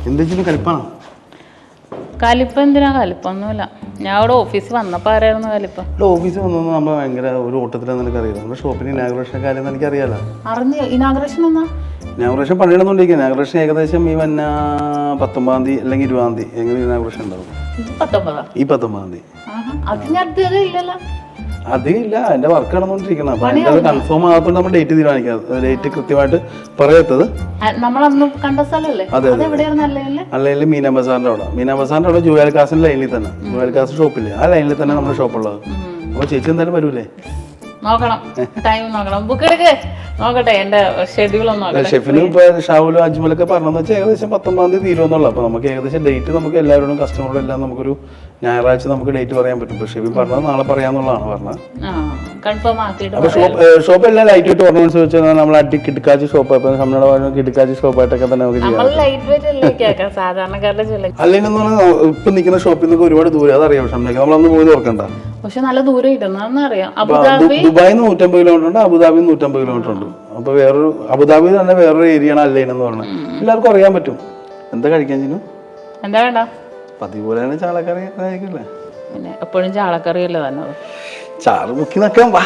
എന്തെങ്കിലും കലിപ്പാണോ? കലിപ്പ് എന്തിനാ? കലിപ്പൊന്നുമില്ല. ഞാൻ അവിടെ ഓഫീസിൽ വന്നപ്പോൾ ആരായിരുന്നു കലിപ്പ്? ഇവിടെ ഓഫീസിൽ വന്നത് നമ്മൾ ഭയങ്കര ഒരു ഓട്ടത്തിലാന്ന് എനിക്കറിയാം. നമ്മുടെ ഷോപ്പിന് ഇനാഗുറേഷൻ കാര്യം എനിക്കറിയാലോ. അറിഞ്ഞു ഇനാഗുറേഷൻ എന്നാ? ഇനാഗുറേഷൻ പണിയിടുന്നുണ്ടിരിക്കുക. ഇനാഗുറേഷൻ ഏകദേശം ഈ വന്ന 19-ാം തീയതി അല്ലെങ്കിൽ 20-ാം തീയതി എങ്ങനെ ഇനാഗുറേഷൻ ഉണ്ടാവും? ഈ 19-ാം തീയതി. അധികമില്ല, അതിന്റെ വർക്ക് നടന്നുകൊണ്ടിരിക്കണം. അപ്പൊ അതിന്റെ കൺഫേം ആകത്തോണ്ട് നമ്മൾ ഡേറ്റ് തീരുമാനിക്കാം. ഡേറ്റ് കൃത്യമായിട്ട് പറയാത്തത്. അല്ലെങ്കിൽ മീന ബസാറിന്റെ അവിടെ. മീന ബസാറിന്റെ അവിടെ ജുവാൽക്കാസിന്റെ ലൈനിൽ തന്നെ, ജുവാൽക്കാസ് ഷോപ്പില്ലേ, ആ ലൈനിൽ തന്നെ നമ്മുടെ ഷോപ്പുള്ളത്. അപ്പൊ ചേച്ചി എന്തായാലും വരൂലേ? നോക്കണം, ടൈം നോക്കണം, ബുക്ക് എടുക്ക്, നോക്കട്ടെ എന്റെ ഷെഡ്യൂൾ ഒന്ന്. ഷെഫിന് ഇപ്പൊ ഷാവുലും അജ്മലൊക്കെ പറഞ്ഞെന്ന് വെച്ചാൽ ഏകദേശം 19-ാം തീയതി തീരുമെന്നുള്ള. അപ്പൊ നമുക്ക് ഏകദേശം ഡേറ്റ് നമുക്ക് എല്ലാവരോടും കസ്റ്റമറോടും എല്ലാം നമുക്കൊരു ഞായറാഴ്ച നമുക്ക് ഡേറ്റ് പറയാൻ പറ്റും. പക്ഷെ ഷെഫി പറഞ്ഞത് നാളെ പറയാന്നുള്ളതാണ് പറഞ്ഞത്. അപ്പൊ ഷോപ്പ് എല്ലാം ലൈറ്റ് വെയിറ്റ് ഓർണമെന്റ്സ് വെച്ചാൽ നമ്മൾ അടി കിടക്കാച്ചി ഷോപ്പ്, നമ്മുടെ കിടക്കാച്ചി ഷോപ്പായിട്ടൊക്കെ തന്നെ നമുക്ക് ചെയ്യാം. അല്ലെങ്കിൽ എന്ന് പറഞ്ഞാൽ ഇപ്പൊ നിൽക്കുന്ന ഷോപ്പിൽ നിന്നൊക്കെ ഒരുപാട് ദൂരം, അതറിയാം. പക്ഷെ നമ്മളൊന്ന് പോയി നോക്കണ്ട. പക്ഷെ നല്ല ദൂരം ഇടുന്നറിയാം. ദുബായിൽ 150 കിലോമീറ്റർ ഉണ്ട്, അബുദാബിയിൽ 150 കിലോമീറ്റർ ഉണ്ട്. അപ്പൊ വേറൊരു അബുദാബി തന്നെ വേറൊരു ഏരിയ ആണ് അല്ലൈൻ എന്ന് പറഞ്ഞത്. എല്ലാവർക്കും അറിയാൻ പറ്റും. എന്താ കഴിക്കാൻ ചെയ്യുന്നു? എന്താ വേണ്ട? പതിവ് പോലെ തന്നെ ചാളക്കറി കഴിക്കില്ലേ? പിന്നെ എപ്പോഴും ചാളക്കറിയല്ലേ തന്നെ. ചാറ് മുക്കി നിൽക്കാൻ വാ.